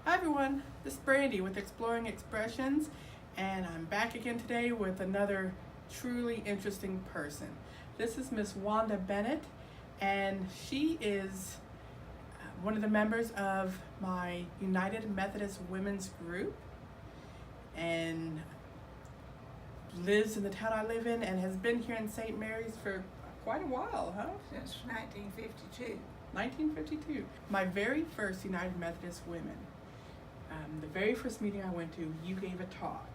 Hi everyone, this is Brandy with Exploring Expressions, and I'm back again today with another truly interesting person. This is Miss Wanda Bennett, and she is one of the members of my United Methodist Women's group, and lives in the town I live in and has been here in St. Mary's for quite a while, huh? Since 1952. 1952. My very first United Methodist Women. The very first meeting I went to, you gave a talk.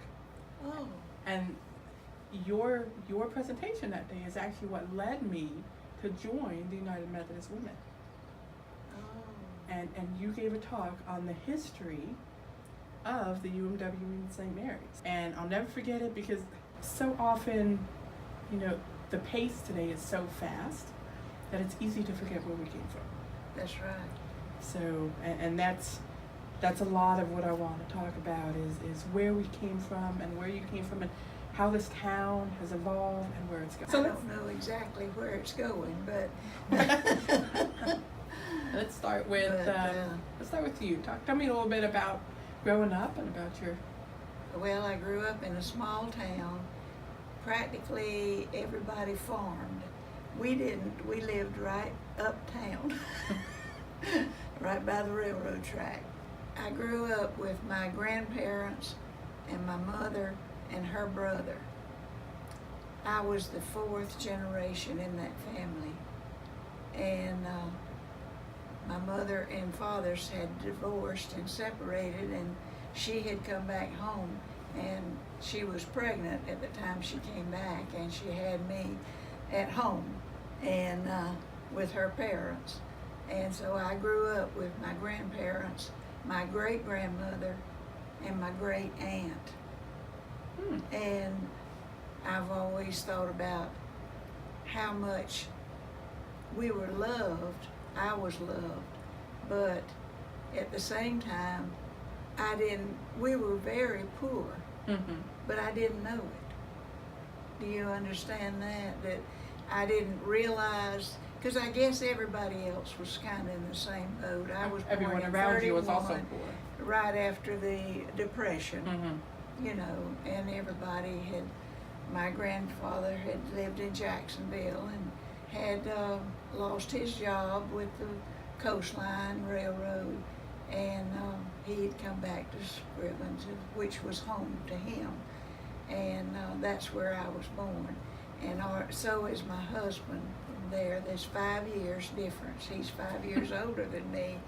Oh. And your presentation that day is actually what led me to join the United Methodist Women. Oh. And you gave a talk on the history of the UMW in St. Mary's. And I'll never forget it because so often, the pace today is so fast that it's easy to forget where we came from. That's right. So, and that's a lot of what I want to talk about is where we came from and where you came from and how this town has evolved and where it's going. So I don't know exactly where it's going, but let's start with you. Tell me a little bit about growing up and about your. Well, I grew up in a small town. Practically everybody farmed. We didn't. We lived right uptown, right by the railroad track. I grew up with my grandparents and my mother and her brother. I was the fourth generation in that family. And my mother and fathers had divorced and separated, and she had come back home, and she was pregnant at the time she came back, and she had me at home and with her parents. And so I grew up with my grandparents, my great-grandmother, and my great-aunt. And I've always thought about how much we were loved, I was loved, but at the same time, we were very poor, but I didn't know it. Do you understand that? That I didn't realize, because I guess everybody else was kind of in the same boat. I was Everyone born in around 31, you was also poor. Right after the Depression, and everybody my grandfather had lived in Jacksonville and had lost his job with the Coastline Railroad, and he had come back to Scriven, which was home to him, and that's where I was born. And so is my husband there. There's 5 years difference. He's 5 years older than me.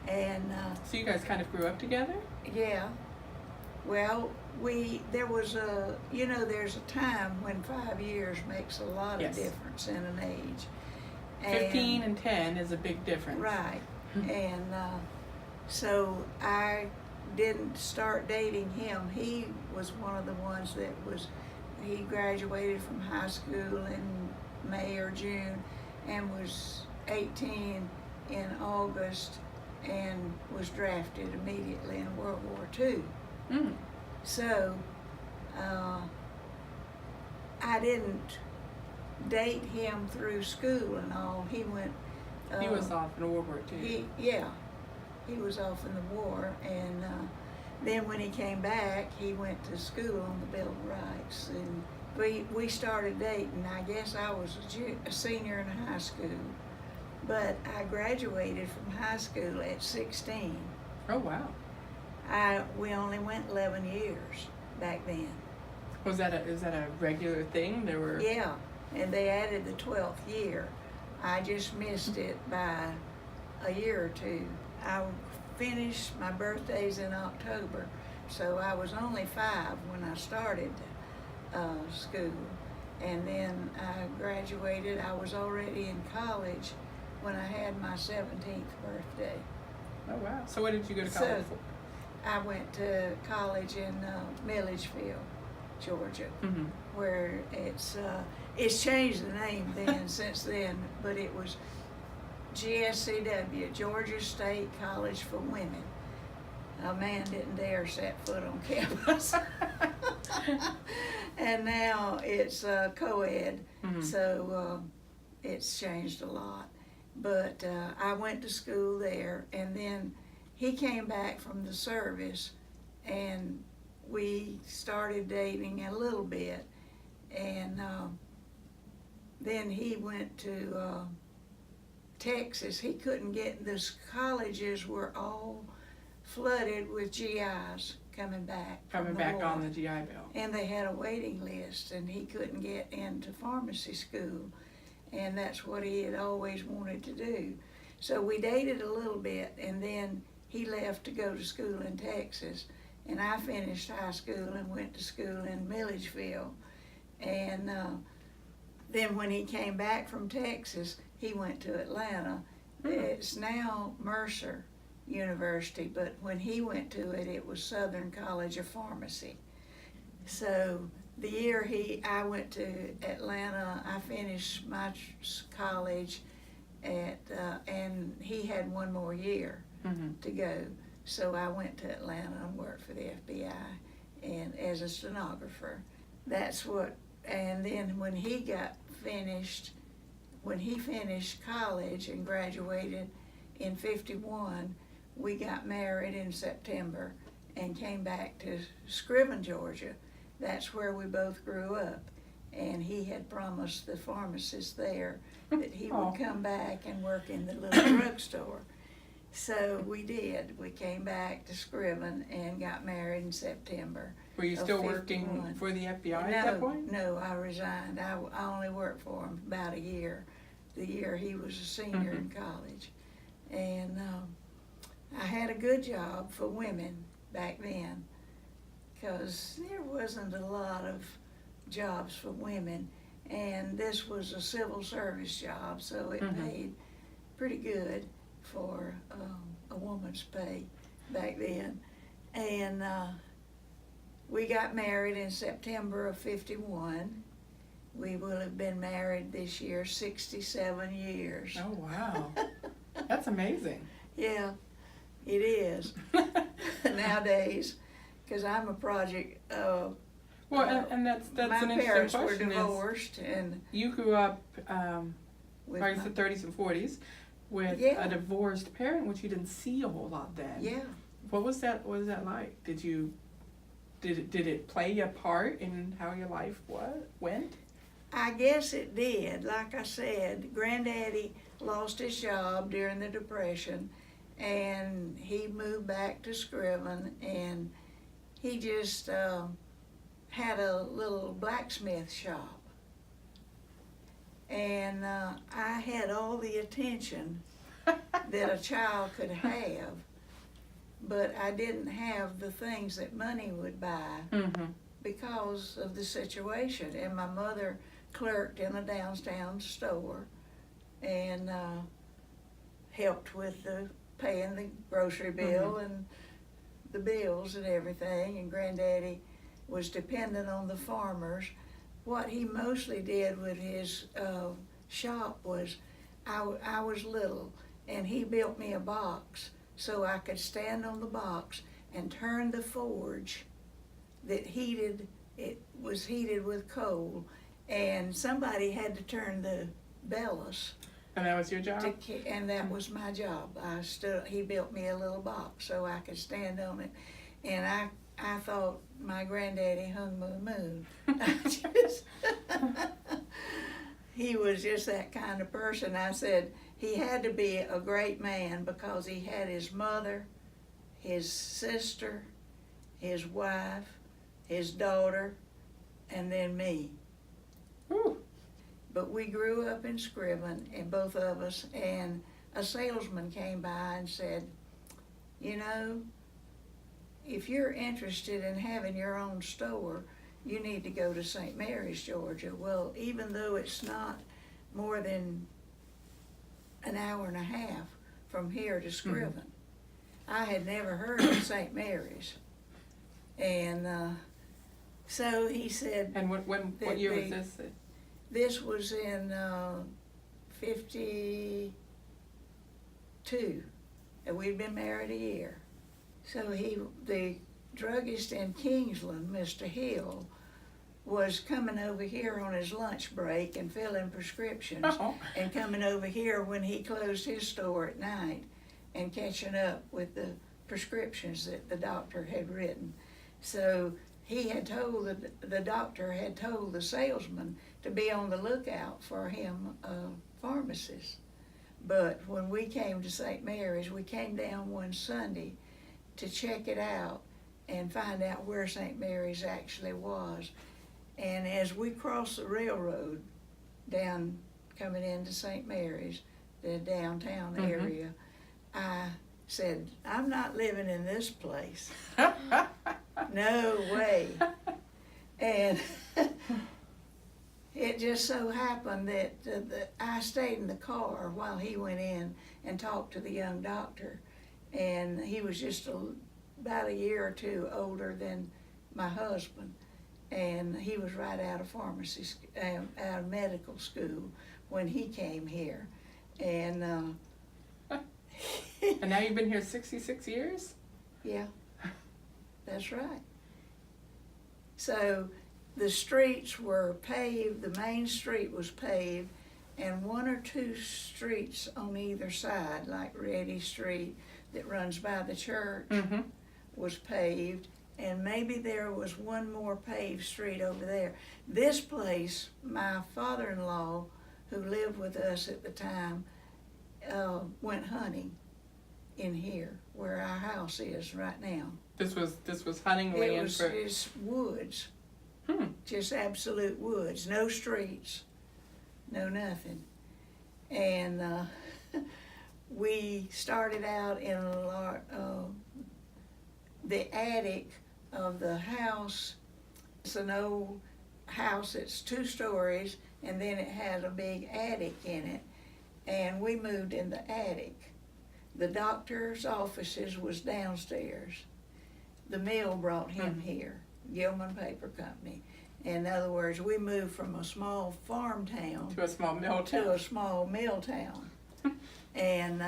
And so you guys kind of grew up together? Yeah. Well, there's a time when 5 years makes a lot of difference in an age. 15 and 10 is a big difference. Right. And so I didn't start dating him. He was one of the ones he graduated from high school in May or June and was 18 in August and was drafted immediately in World War II. So I didn't date him through school and all. He went. He was off in World War II. He was off in the war, and then when he came back, he went to school on the Bill of Rights, and we started dating. I guess I was a senior in high school, but I graduated from high school at 16. Oh wow! We only went 11 years back then. Is that a regular thing? There were. Yeah, and they added the 12th year. I just missed it by a year or two. I finished my birthdays in October, so I was only 5 when I started school, and then I graduated. I was already in college when I had my 17th birthday. Oh wow! So what did you go to college for? I went to college in Milledgeville, Georgia, where it's changed the name since then, but it was GSCW, Georgia State College for Women. A man didn't dare set foot on campus. And now it's co-ed, so it's changed a lot. But I went to school there, and then he came back from the service, and we started dating a little bit, and then he went to Texas. He couldn't get, the colleges were all flooded with GIs coming back. Coming back on the GI Bill. And they had a waiting list, and he couldn't get into pharmacy school, and that's what he had always wanted to do. So we dated a little bit, and then he left to go to school in Texas, and I finished high school and went to school in Milledgeville. And then when he came back from Texas, he went to Atlanta. It's now Mercer University, but when he went to it, it was Southern College of Pharmacy. So the year I went to Atlanta, I finished my college and he had one more year to go. So I went to Atlanta and worked for the FBI and as a stenographer. And then when he finished college and graduated in '51, we got married in September and came back to Scriven, Georgia. That's where we both grew up. And he had promised the pharmacist there that he would come back and work in the little drugstore. So we did. We came back to Scriven and got married in September. Were you still working for the FBI at that point? No, I resigned. I only worked for him about a year, the year he was a senior in college. And I had a good job for women back then, because there wasn't a lot of jobs for women, and this was a civil service job, so it paid pretty good for a woman's pay back then. And we got married in September of '51. We will have been married this year 67 years. Oh, wow. That's amazing. Yeah, it is. Nowadays, because I'm a project. Well, and that's my an interesting parents were question. divorced, and You grew up, with like the 30s and 40s, with a divorced parent, which you didn't see a whole lot then. yeah. What was that like? Did it play a part in how your life went? I guess it did. Like I said, Granddaddy lost his job during the Depression, and he moved back to Scriven, and he just had a little blacksmith shop. And I had all the attention that a child could have, but I didn't have the things that money would buy because of the situation. And my mother clerked in a downtown store and helped with paying the grocery bill and the bills and everything, and Granddaddy was dependent on the farmers. What he mostly did with his shop was, I was little, and he built me a box so I could stand on the box and turn the forge that was heated with coal, and somebody had to turn the bellows. And that was your job? And that was my job. He built me a little box so I could stand on it, and I thought my granddaddy hung the moon. He was just that kind of person. I said he had to be a great man because he had his mother, his sister, his wife, his daughter, and then me. Ooh. But we grew up in Scriven, and both of us, and a salesman came by and said, you know, if you're interested in having your own store, you need to go to St. Mary's, Georgia. Well, even though it's not more than an hour and a half from here to Scriven, I had never heard of St. Mary's. And so he said... And what year was this? This was in 52, and we'd been married a year. So the druggist in Kingsland, Mr. Hill, was coming over here on his lunch break and filling prescriptions, and coming over here when he closed his store at night and catching up with the prescriptions that the doctor had written. So he had told, the doctor had told the salesman to be on the lookout for him a pharmacist. But when we came to St. Mary's, we came down one Sunday to check it out and find out where St. Mary's actually was. And as we crossed the railroad down, coming into St. Mary's, the downtown area, I said, I'm not living in this place. No way. And it just so happened that I stayed in the car while he went in and talked to the young doctor. And he was just about a year or two older than my husband. And he was right out of out of medical school when he came here. And and now you've been here 66 years? Yeah, that's right. So the streets were paved, the main street was paved, and one or two streets on either side, like Reddy Street that runs by the church, was paved, and maybe there was one more paved street over there. This place, my father-in-law, who lived with us at the time, went hunting in here, where our house is right now. This was hunting land. It was just woods, just absolute woods, no streets, no nothing. And we started out in the attic of the house. It's an old house, it's 2 stories, and then it had a big attic in it. And we moved in the attic. The doctor's offices was downstairs. The mill brought him here, Gilman Paper Company. In other words, we moved from a small farm town to a small mill town. To a small mill town. And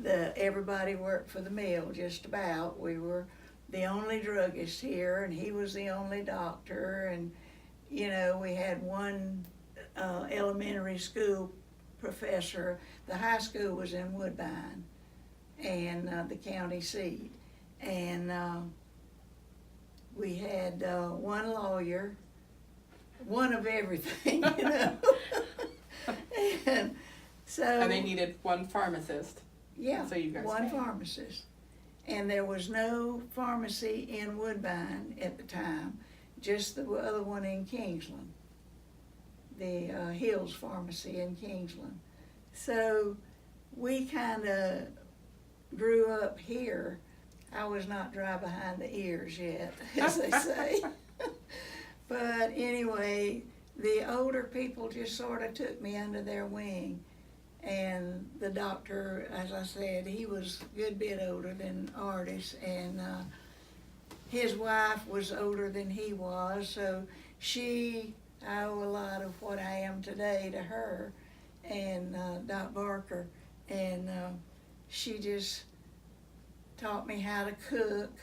everybody worked for the mill, just about. We were the only druggist here, and he was the only doctor. And, you know, we had one elementary school professor. The high school was in Woodbine, and the county seat. And we had one lawyer, one of everything, you know. And so. And they needed one pharmacist. Yeah, so you guys one pharmacist. And there was no pharmacy in Woodbine at the time, just the other one in Kingsland, the Hills Pharmacy in Kingsland. So we kind of grew up here. I was not dry behind the ears yet, as they say. But anyway, the older people just sort of took me under their wing. And the doctor, as I said, he was a good bit older than Artis, and his wife was older than he was, so I owe a lot of what I am today to her, and Doc Barker, and she just taught me how to cook.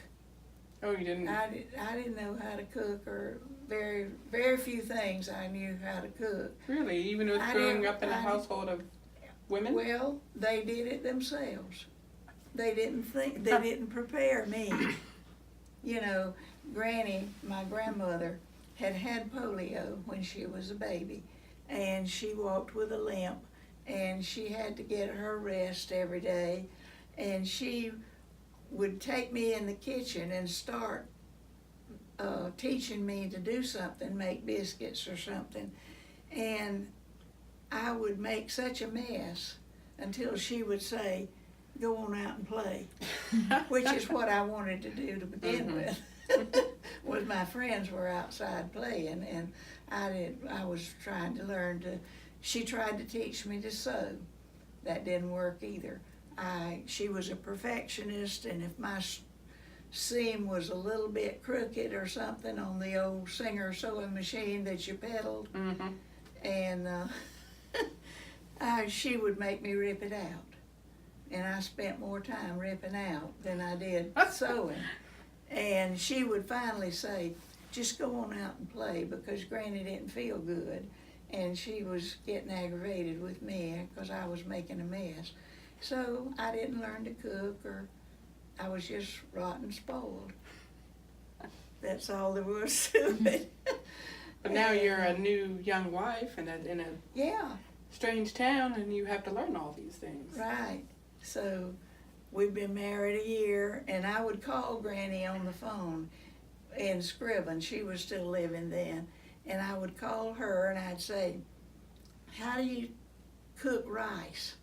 Oh, you didn't? I didn't know how to cook, or very, very few things I knew how to cook. Really? Even with growing up in a household of women? Well, they did it themselves. They didn't prepare me. You know, Granny, my grandmother, had polio when she was a baby, and she walked with a limp, and she had to get her rest every day, and she would take me in the kitchen and start teaching me to do something, make biscuits or something, and I would make such a mess until she would say, go on out and play, which is what I wanted to do to begin with. Was my friends were outside playing, and I was trying to learn to. She tried to teach me to sew. That didn't work either. She was a perfectionist, and if my seam was a little bit crooked or something on the old Singer sewing machine that you pedaled, and she would make me rip it out. And I spent more time ripping out than I did sewing. And she would finally say, just go on out and play, because Granny didn't feel good. And she was getting aggravated with me because I was making a mess. So I didn't learn to cook or I was just rotten spoiled. That's all there was to it. But now you're a new young wife in a Yeah, strange town, and you have to learn all these things. right. So we've been married a year, and I would call Granny on the phone in Scriven. She was still living then. And I would call her and I'd say, how do you cook rice?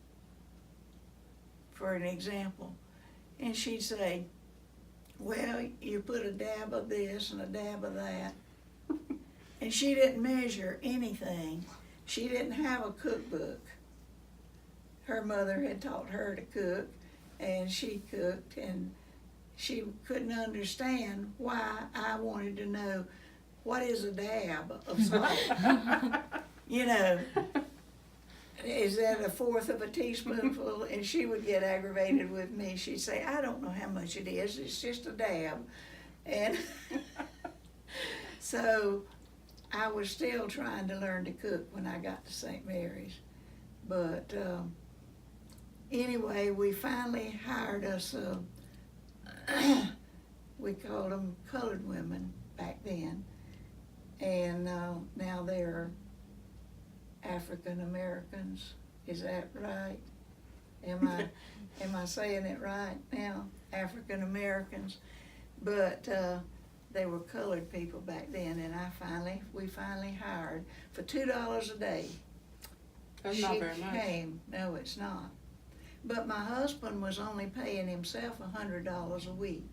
For an example. And she'd say, well, you put a dab of this and a dab of that. And she didn't measure anything. She didn't have a cookbook. Her mother had taught her to cook, and she cooked, and she couldn't understand why I wanted to know what is a dab of salt. You know, is that a fourth of a teaspoonful? And she would get aggravated with me. She'd say, I don't know how much it is. It's just a dab. And so I was still trying to learn to cook when I got to St. Mary's. But anyway, we finally hired us, we called them colored women back then. And now they're African Americans. Is that right? Am I saying it right now? African Americans. But they were colored people back then, and we finally hired for $2 a day. That's not very much. Came. No, it's not. But my husband was only paying himself $100 a week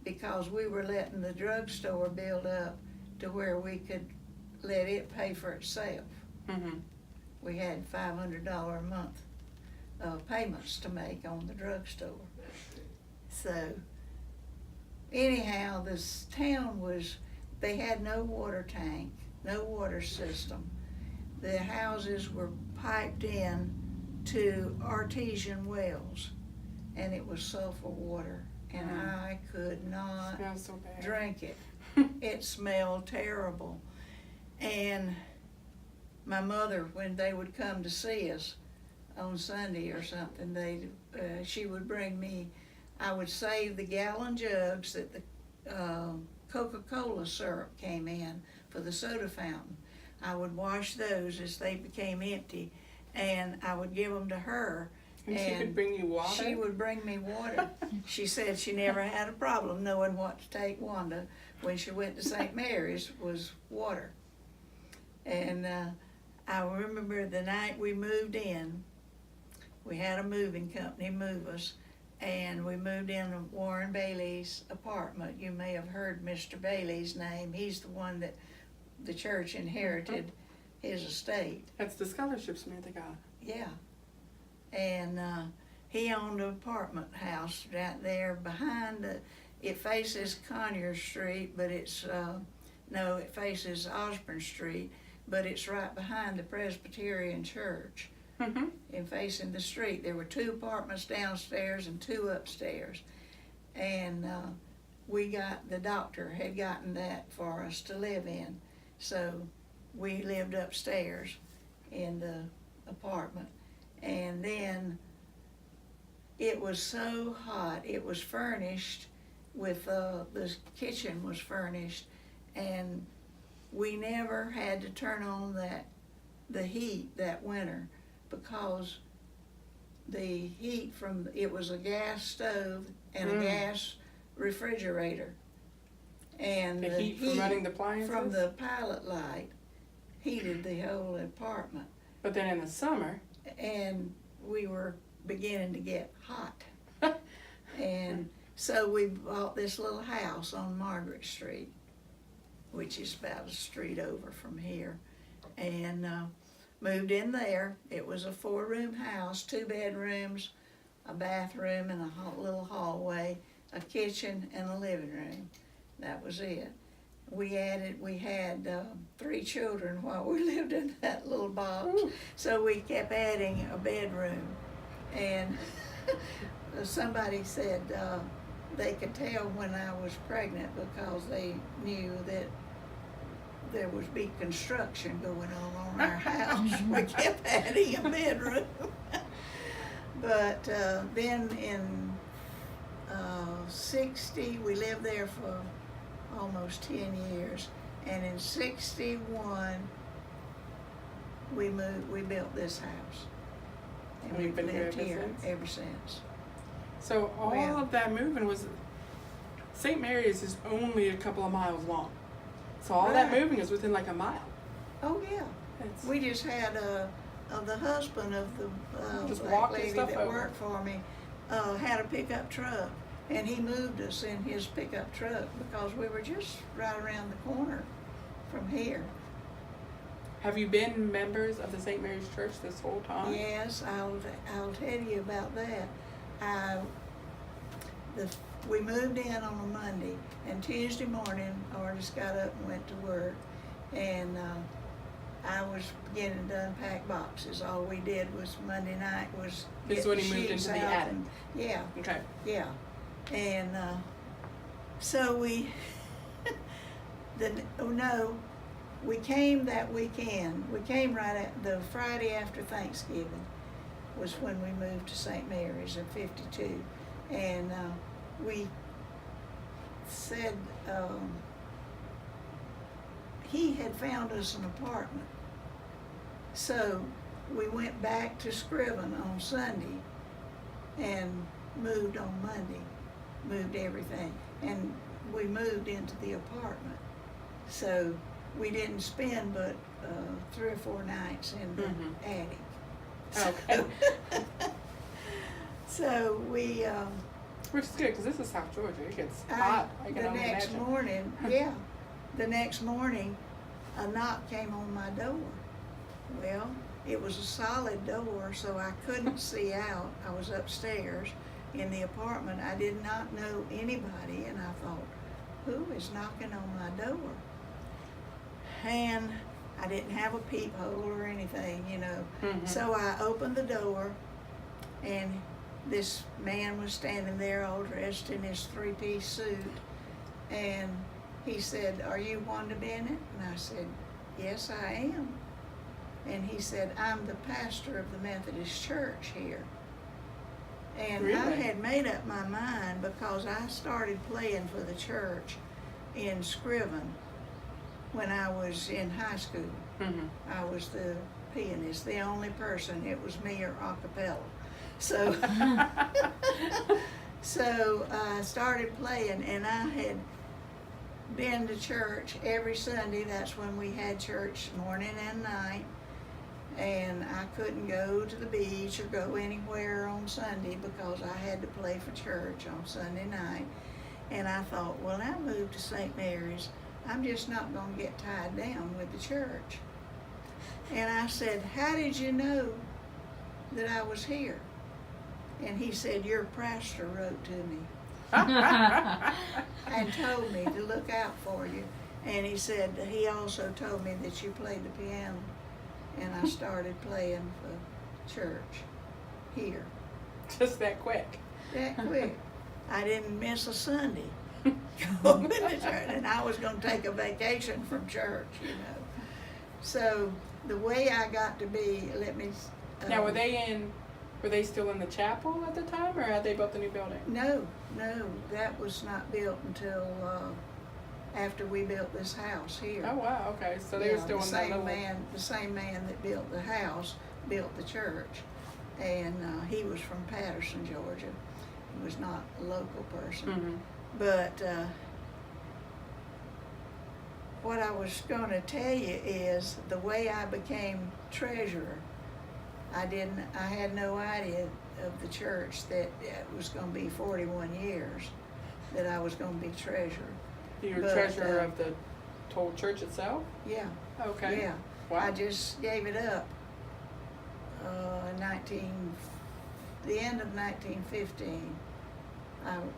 because we were letting the drugstore build up to where we could let it pay for itself. Mm-hmm. We had $500 a month payments to make on the drugstore. So anyhow, this town they had no water tank, no water system. The houses were piped in to artesian wells, and it was sulfur water, and I could not Smells so bad. drink it. It smelled terrible. And my mother, when they would come to see us on Sunday or something, she would bring me, I would save the gallon jugs that the Coca-Cola syrup came in for the soda fountain. I would wash those as they became empty, and I would give them to her. And she could bring you water? She would bring me water. She said she never had a problem knowing what to take Wanda when she went to St. Mary's was water. And I remember the night we moved in, we had a moving company move us, and we moved into Warren Bailey's apartment. You may have heard Mr. Bailey's name. He's the one that the church inherited his estate. That's the scholarship Samantha got. Yeah. And he owned an apartment house right there behind it faces Conyers Street, but it faces Osborne Street, but it's right behind the Presbyterian Church. Mm-hmm. And facing the street, there were 2 apartments downstairs and 2 upstairs. And the doctor had gotten that for us to live in. So we lived upstairs in the apartment. And then it was so hot, it was furnished with, the kitchen was furnished, and we never had to turn on the heat that winter because the heat it was a gas stove and a gas refrigerator. And the heat from running the appliances? From the pilot light heated the whole apartment. But then in the summer, and we were beginning to get hot. And so we bought this little house on Margaret Street, which is about a street over from here, and moved in there. It was a 4-room house, 2 bedrooms, a bathroom, and a little hallway, a kitchen, and a living room. That was it. We had 3 children while we lived in that little box. Ooh. So we kept adding a bedroom. And somebody said they could tell when I was pregnant because they knew that there was big construction going on our house. We kept adding a bedroom. But then in '60, we lived there for almost 10 years. And in '61, we built this house. And We've been lived here here ever since. So all Well- of that moving was, St. Mary's is only a couple of miles long. So all that Right. moving is within like a mile. Oh, yeah. It's, We just had the husband of the Just black walked his lady stuff that over. worked for me had a pickup truck, and he moved us in his pickup truck because we were just right around the corner from here. have you been members of the St. Mary's Church this whole time? Yes, I'll tell you about that. We moved in on a Monday, and Tuesday morning, Artis got up and went to work, and I was beginning to unpack boxes. All we did was Monday night was This is get when the he moved sheets into the out attic. and- Yeah, Okay. yeah. And so we, we came that weekend. We came right at the Friday after Thanksgiving was when we moved to St. Mary's in '52. And we said he had found us an apartment. So we went back to Scriven on Sunday and moved on Monday, moved everything. And we moved into the apartment. So we didn't spend but 3 or 4 nights in the attic. Okay. So we, Which is good because this is South Georgia. It gets hot. I can the only next imagine. morning, the next morning, a knock came on my door. Well, it was a solid door, so I couldn't see out. I was upstairs in the apartment. I did not know anybody, and I thought, who is knocking on my door? And I didn't have a peephole or anything, you know. So I opened the door, and this man was standing there all dressed in his 3-piece suit, and he said, "Are you Wanda Bennett?" And I said, "Yes, I am." And he said, "I'm the pastor of the Methodist Church here." And I Really? had made up my mind because I started playing for the church in Scriven when I was in high school. I was the pianist, the only person. It was me or a cappella. So, so I started playing, and I had been to church every Sunday. That's when we had church morning and night. And I couldn't go to the beach or go anywhere on Sunday because I had to play for church on Sunday night. And I thought, well, I moved to St. Mary's. I'm just not going to get tied down with the church. And I said, "How did you know that I was here?" And he said, "Your pastor wrote to me and told me to look out for you." And he said, he also told me that you played the piano. And I started playing for church here. Just that quick. That quick. I didn't miss a Sunday going to church. And I was going to take a vacation from church, you know. So the way I got to be, Now, were they still in the chapel at the time, or had they built a new building? No, that was not built until after we built this house here. Oh wow, okay. So they were still in that little. The same man that built the house built the church, and he was from Patterson, Georgia. He was not a local person. But what I was going to tell you is the way I became treasurer. I had no idea of the church that it was going to be 41 years that I was going to be treasurer. You were treasurer of the whole church itself? Yeah. Okay. Yeah. Wow. I just gave it up the end of 1915.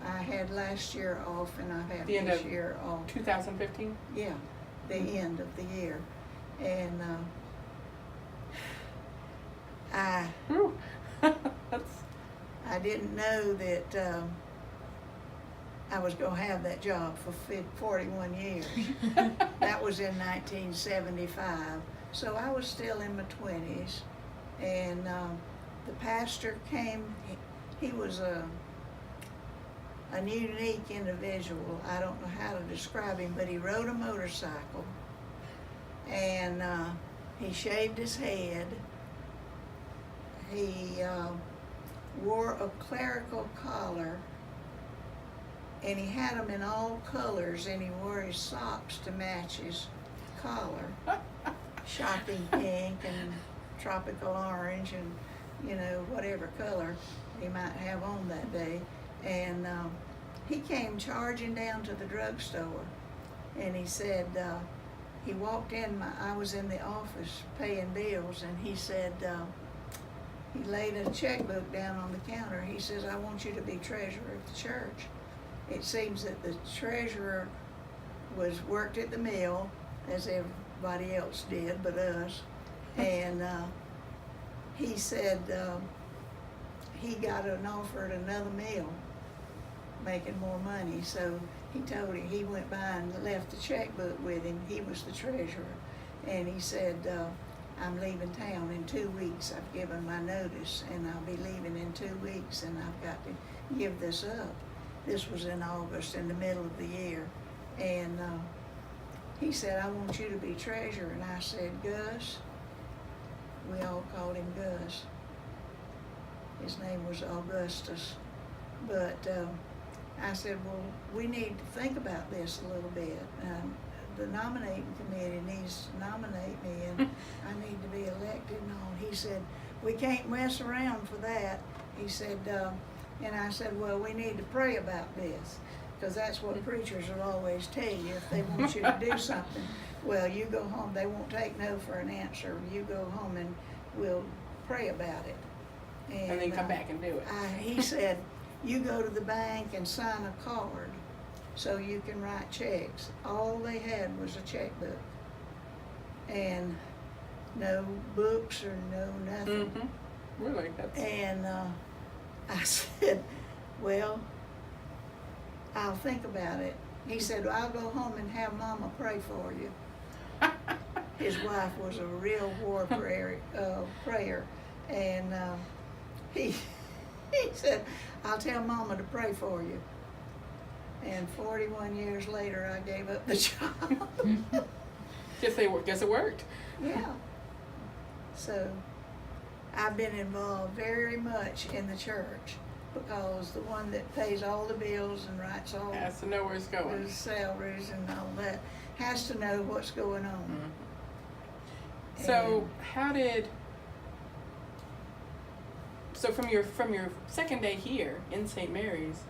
I had last year off, and I have this year off. 2015? Yeah, the end of the year. And I didn't know that I was going to have that job for 41 years. That was in 1975. So I was still in my 20s. And the pastor came, he was a unique individual. I don't know how to describe him, but he rode a motorcycle, and he shaved his head. He wore a clerical collar, and he had them in all colors, and he wore his socks to match his collar. Shocking pink and tropical orange and, you know, whatever color he might have on that day. And he came charging down to the drugstore, and he said, he walked in, I was in the office paying bills, and he said, he laid a checkbook down on the counter. He says, I want you to be treasurer of the church. It seems that the treasurer worked at the mill, as everybody else did but us, and he said he got an offer at another mill making more money, so he told him, he went by and left the checkbook with him. He was the treasurer, and he said, I'm leaving town in 2 weeks. I've given my notice, and I'll be leaving in 2 weeks, and I've got to give this up. This was in August, in the middle of the year, and he said, I want you to be treasurer. And I said, Gus. We all called him Gus. His name was Augustus. But I said, well, we need to think about this a little bit. The nominating committee needs to nominate me, and I need to be elected and all. He said, we can't mess around for that. He said, and I said, well, we need to pray about this, because that's what preachers will always tell you. If they want you to do something, well, you go home. They won't take no for an answer. You go home and we'll pray about it. And then come back and do it. He said, you go to the bank and sign a card so you can write checks. All they had was a checkbook, and no books or no nothing. Mm-hmm. Really? And I said, well, I'll think about it. He said, well, I'll go home and have Mama pray for you. His wife was a real war prayer, and he said, I'll tell Mama to pray for you. And 41 years later, I gave up the job. Guess it worked. Yeah. So I've been involved very much in the church, because the one that pays all the bills and writes all has to know where it's going. the salaries and all that has to know what's going on. Mm-hmm. So so from your second day here in St. Mary's,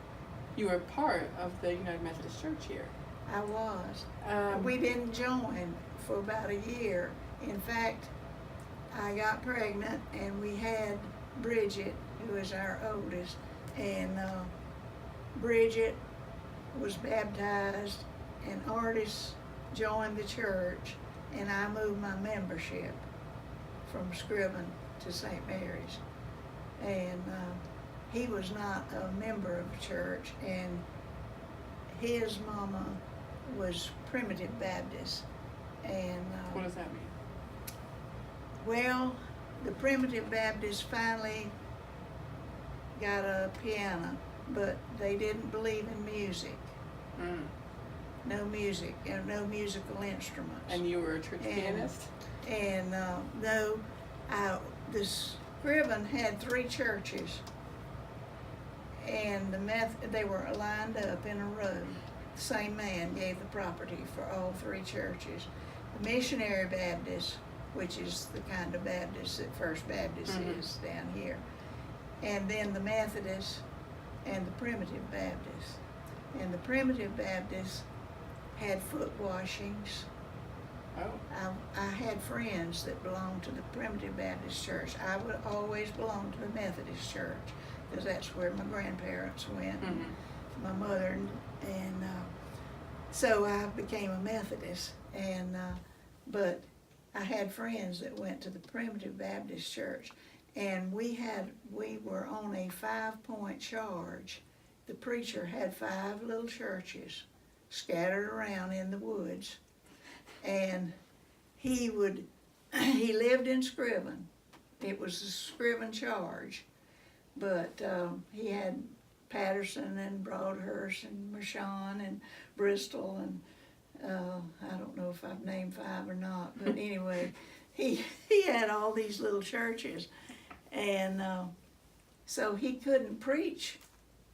you were part of the United Methodist Church here. I was. We didn't join for about a year. In fact, I got pregnant, and we had Bridget, who is our oldest, and Bridget was baptized, and Artis joined the church, and I moved my membership from Scriven to St. Mary's. And he was not a member of the church, and his mama was Primitive Baptist. And what does that mean? Well, the Primitive Baptists finally got a piano, but they didn't believe in music. Mm. No music, and no musical instruments. And you were a church pianist? And no, the Scriven had 3 churches, and they were lined up in a row. The same man gave the property for all 3 churches. The Missionary Baptist, which is the kind of Baptist that First Baptist is down here, and then the Methodist and the Primitive Baptist. And the Primitive Baptist had foot washings. Oh. I had friends that belonged to the Primitive Baptist Church. I would always belong to the Methodist Church, because that's where my grandparents went, my mother, and so I became a Methodist. And but I had friends that went to the Primitive Baptist Church, and we were on a 5-point charge. The preacher had 5 little churches scattered around in the woods, and he lived in Scriven. It was a Scriven charge, but he had Patterson and Broadhurst and Mershon and Bristol and I don't know if I've named 5 or not, but anyway, he had all these little churches, and so he couldn't preach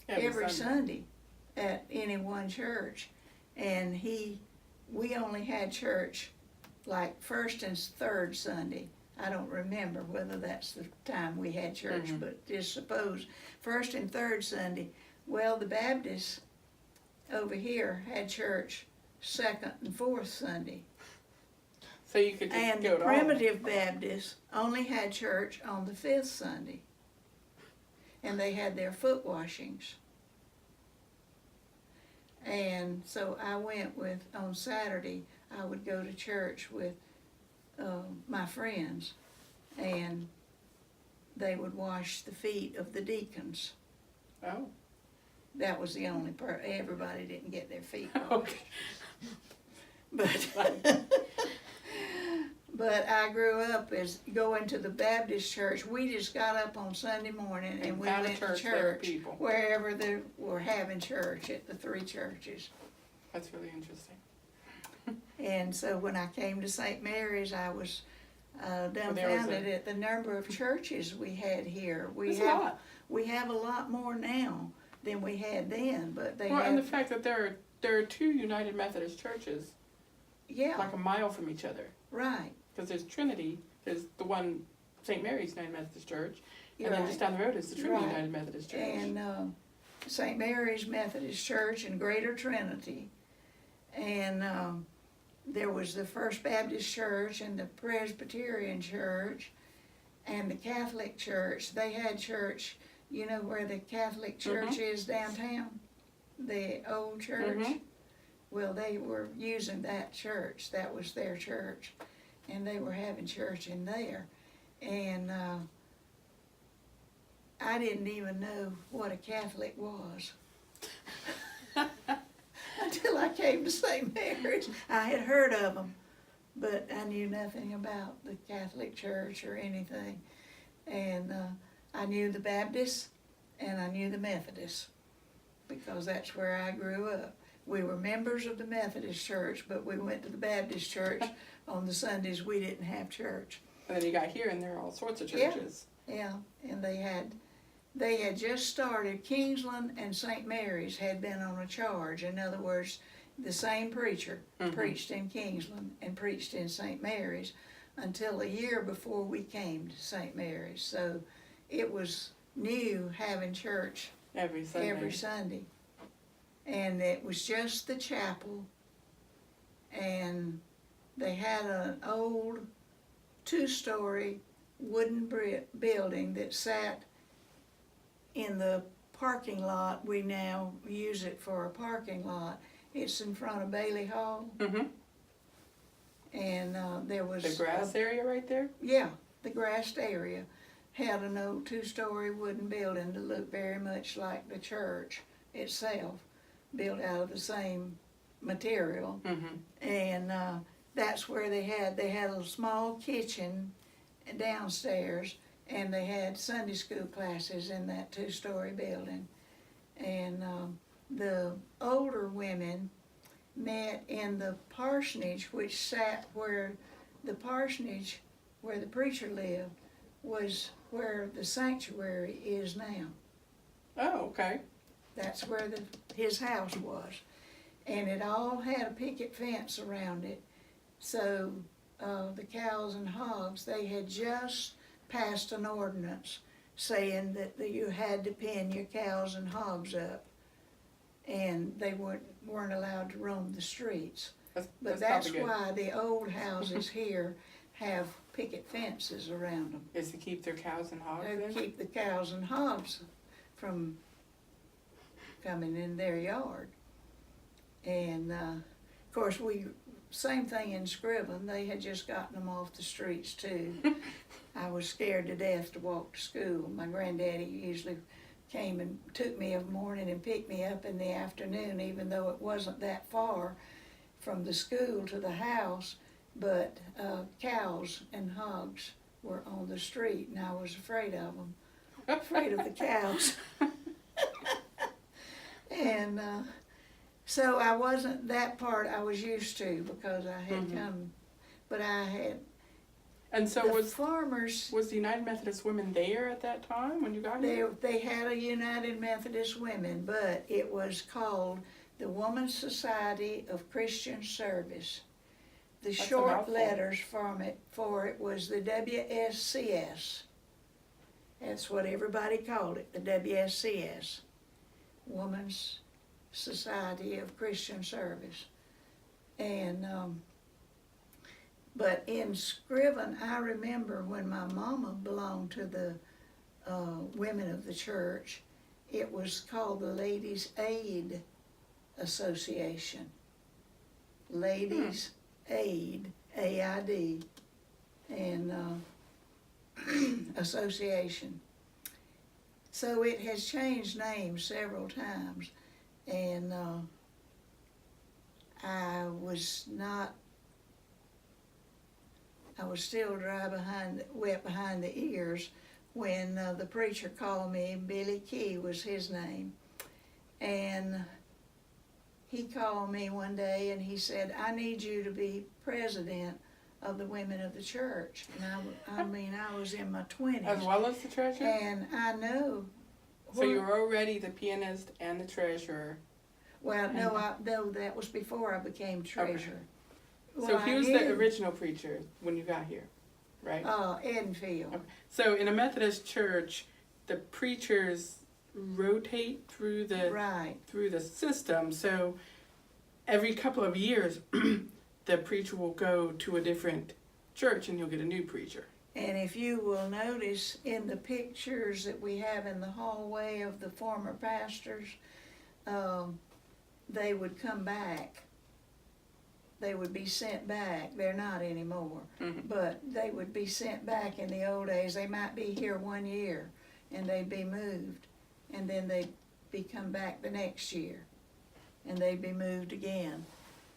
every Sunday at any one church, and we only had church like first and third Sunday. I don't remember whether that's the time we had church, but just suppose first and third Sunday. Well, the Baptists over here had church second and fourth Sunday. So you could just and go the to Primitive Baptists only had church on the fifth Sunday. And they had their foot washings. And so I went on Saturday, I would go to church with my friends, and they would wash the feet of the deacons. Oh. That was the only part. Everybody didn't get their feet washed. Okay. But I grew up as going to the Baptist church. We just got up on Sunday morning and we went to church wherever they were having church at the 3 churches. That's really interesting. And so when I came to St. Mary's, I was dumbfounded at the number of churches we had here. We have a lot more now than we had then, but and the fact that there are 2 United Methodist churches, like a mile from each other. Right. Because there's Trinity, there's the one, St. Mary's United Methodist Church, and then just down the road is the Trinity United Methodist Church. And St. Mary's Methodist Church and Greater Trinity, and there was the First Baptist Church and the Presbyterian Church and the Catholic Church. They had church, you know where the Catholic Church is downtown? The old church? Well, they were using that church. That was their church. And they were having church in there. And I didn't even know what a Catholic was. Until I came to St. Mary's. I had heard of them, but I knew nothing about the Catholic Church or anything. And I knew the Baptists and I knew the Methodists because that's where I grew up. We were members of the Methodist Church, but we went to the Baptist Church on the Sundays we didn't have church. And then you got here and there are all sorts of churches. Yeah, and they had just started. Kingsland and St. Mary's had been on a charge. In other words, the same preacher preached in Kingsland and preached in St. Mary's until a year before we came to St. Mary's. So it was new having church every Sunday. And it was just the chapel, and they had an old 2-story wooden building that sat in the parking lot. We now use it for a parking lot. It's in front of Bailey Hall. And there was... The grass area right there? Yeah, the grassed area had an old 2-story wooden building that looked very much like the church itself, built out of the same material. And that's where they had a small kitchen downstairs, and they had Sunday school classes in that 2-story building. And the older women met in the parsonage, which sat where the parsonage, where the preacher lived, was where the sanctuary is now. Oh, okay. That's where his house was. And it all had a picket fence around it. So the cows and hogs, they had just passed an ordinance saying that you had to pen your cows and hogs up, and they weren't allowed to roam the streets. That's why the old houses here have picket fences around them. Is to keep their cows and hogs in? To keep the cows and hogs from coming in their yard. And of course, same thing in Scriven. They had just gotten them off the streets too. I was scared to death to walk to school. My granddaddy usually came and took me in the morning and picked me up in the afternoon, even though it wasn't that far from the school to the house. But cows and hogs were on the street, and I was afraid of them. Afraid of the cows. And so I wasn't, that part I was used to because I had come, but I had, And so the farmers, was the United Methodist Women there at that time when you got here? they had a United Methodist Women, but it was called the Women's Society of Christian Service. The That's a short mouthful. letters for it was the WSCS. That's what everybody called it, the WSCS, Women's Society of Christian Service. And but in Scriven, I remember when my mama belonged to the women of the church, it was called the Ladies' Aid Association. Ladies' Aid, AID, and association. So it has changed names several times, and I was still wet behind the ears when the preacher called me. Billy Key was his name, and he called me one day and he said, "I need you to be president of the women of the church." And I was in my 20s. As well as the treasurer? And I know. So you were already the pianist and the treasurer. Well, no, that was before I became treasurer. Okay. So he was the original preacher when you got here, right? Edenfield. Okay. So in a Methodist church, the preachers rotate through the system. So every couple of years, the preacher will go to a different church and you'll get a new preacher. And if you will notice in the pictures that we have in the hallway of the former pastors, they would come back. They would be sent back. They're not anymore. But they would be sent back in the old days. They might be here 1 year and they'd be moved. And then they'd be come back the next year. And they'd be moved again.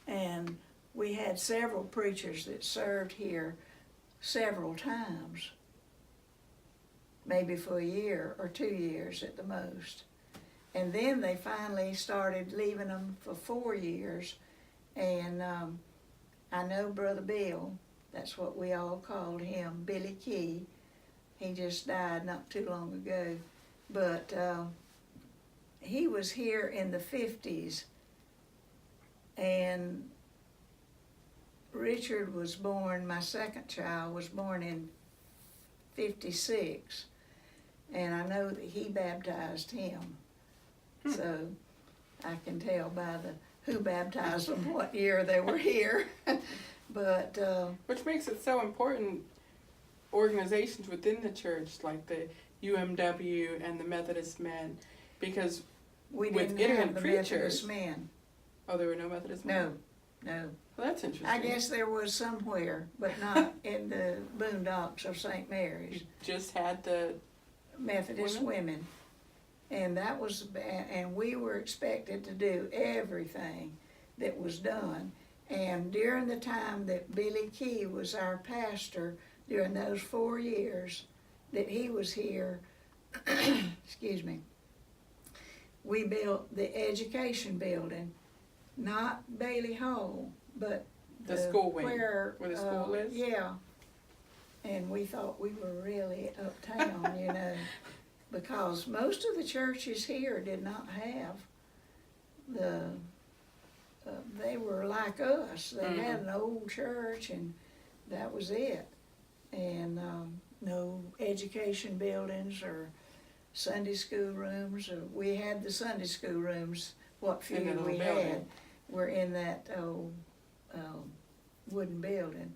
And we had several preachers that served here several times. Maybe for a year or 2 years at the most. And then they finally started leaving them for 4 years. And I know Brother Bill, that's what we all called him, Billy Key. He just died not too long ago. But he was here in the 50s. And Richard was born, my second child was born in 56. And I know that he baptized him. So I can tell by who baptized them, what year they were here. But which makes it so important, organizations within the church like the UMW and the Methodist Men, because we with didn't have the preachers, Methodist men. Oh, there were no Methodist men? No. Well, that's interesting. I guess there was somewhere, but not in the boondocks of St. Mary's. You just had the Methodist women. And that was, and we were expected to do everything that was done. And during the time that Billy Key was our pastor, during those 4 years that he was here, excuse me, we built the education building, not Bailey Hall, but the school wing, where the school is? Yeah. And we thought we were really uptown, you know. Because most of the churches here did not have they were like us. They had an old church and that was it. And no education buildings or Sunday school rooms. We had the Sunday school rooms, what few we had were in that old wooden building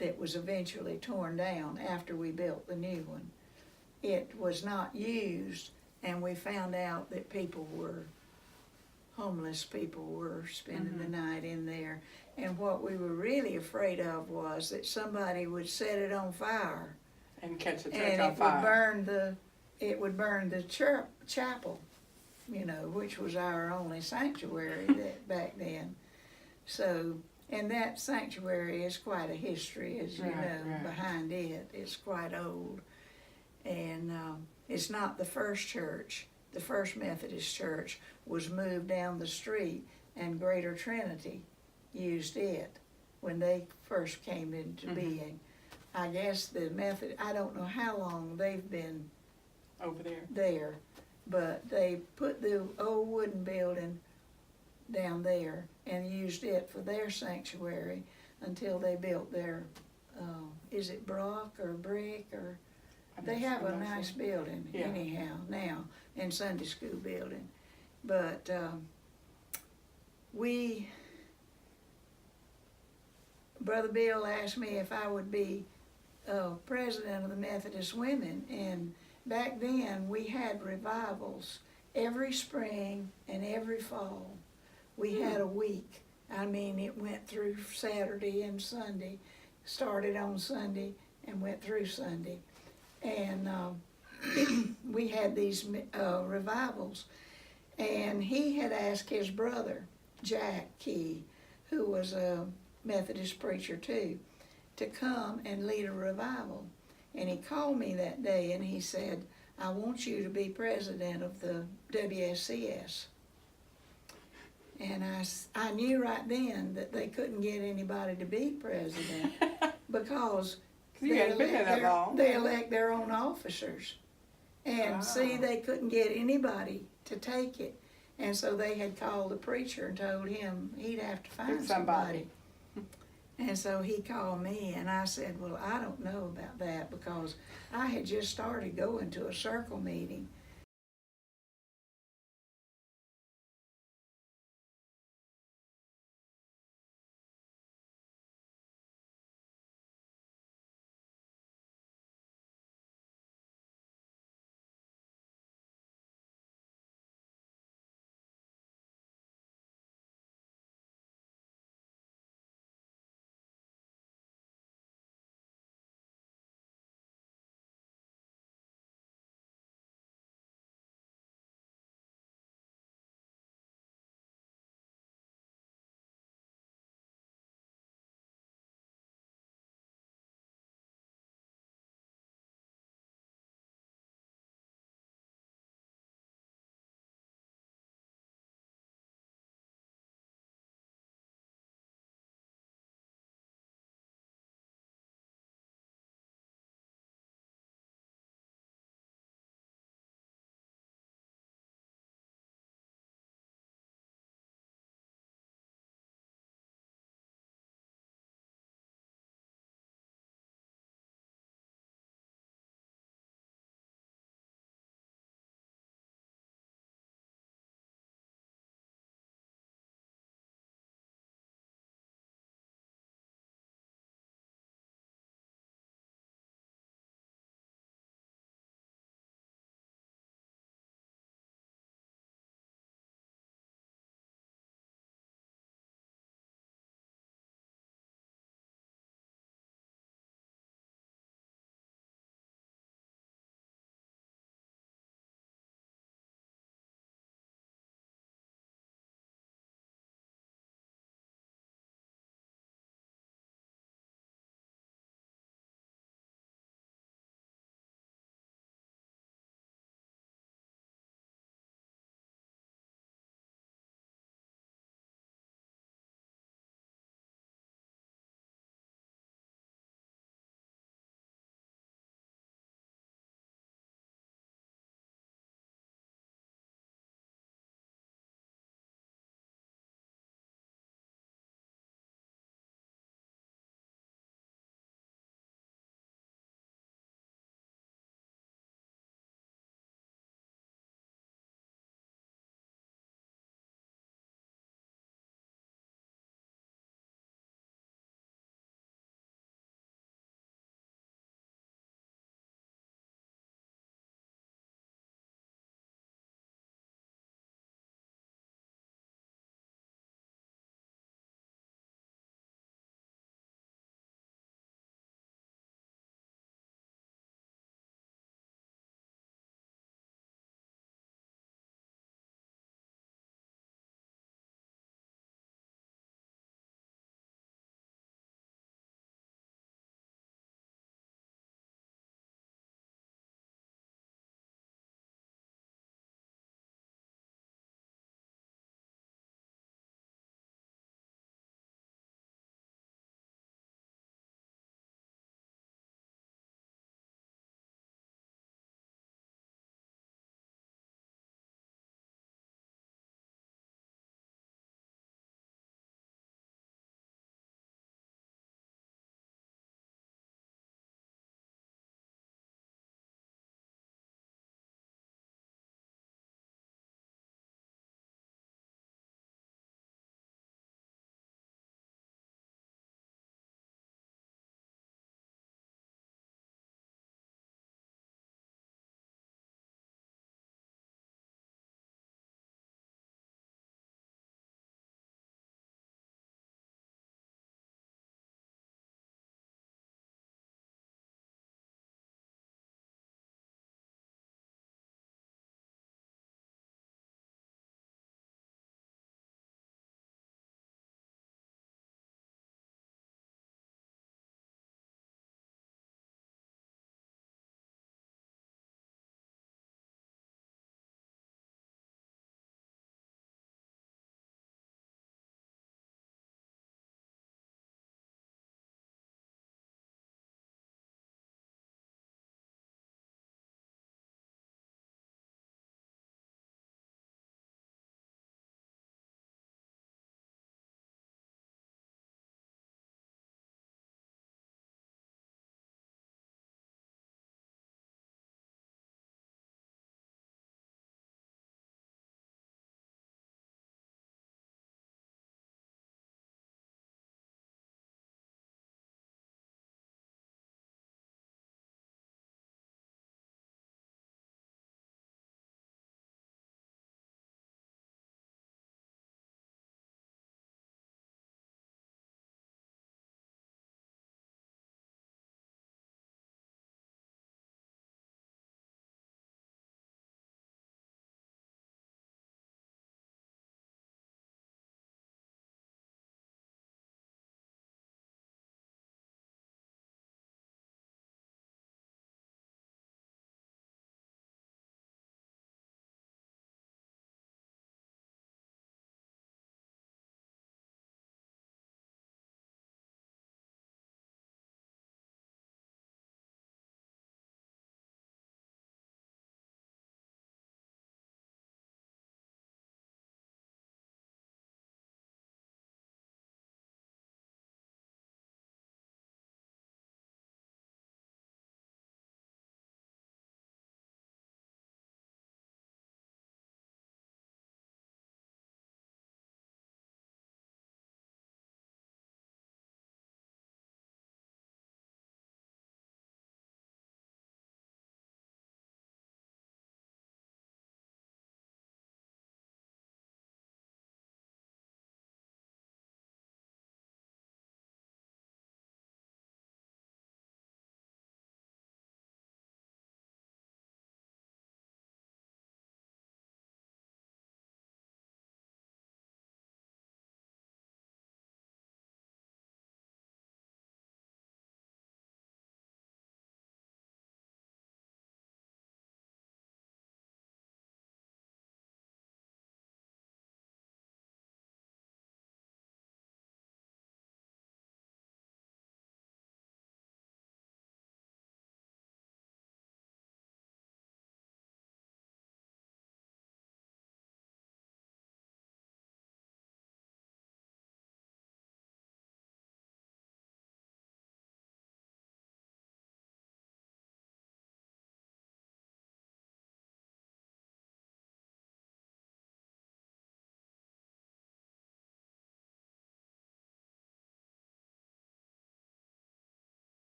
that was eventually torn down after we built the new one. It was not used, and we found out that homeless people were spending the night in there. And what we were really afraid of was that somebody would set it on fire. And catch the church and on fire. It would burn the chapel, you know, which was our only sanctuary back then. So, and that sanctuary is quite a history, as you know, behind it. It's quite old. And it's not the first church the First Methodist Church was moved down the street, and Greater Trinity used it when they first came into being. I guess the I don't know how long they've been over there, but they put the old wooden building down there and used it for their sanctuary until they built their, is it Brock or Brick or, they have a nice building anyhow now, and Sunday school building. But Brother Bill asked me if I would be president of the Methodist Women, and back then we had revivals every spring and every fall. We had a week. I mean, it went through Saturday and Sunday, started on Sunday and went through Sunday. And we had these revivals. And he had asked his brother, Jack Key, who was a Methodist preacher too, to come and lead a revival. And he called me that day and he said, I want you to be president of the WSCS. And I knew right then that they couldn't get anybody to be president because they elect their own officers. And see, they couldn't get anybody to take it. And so they had called the preacher and told him he'd have to find somebody. And so he called me and I said, well, I don't know about that, because I had just started going to a circle meeting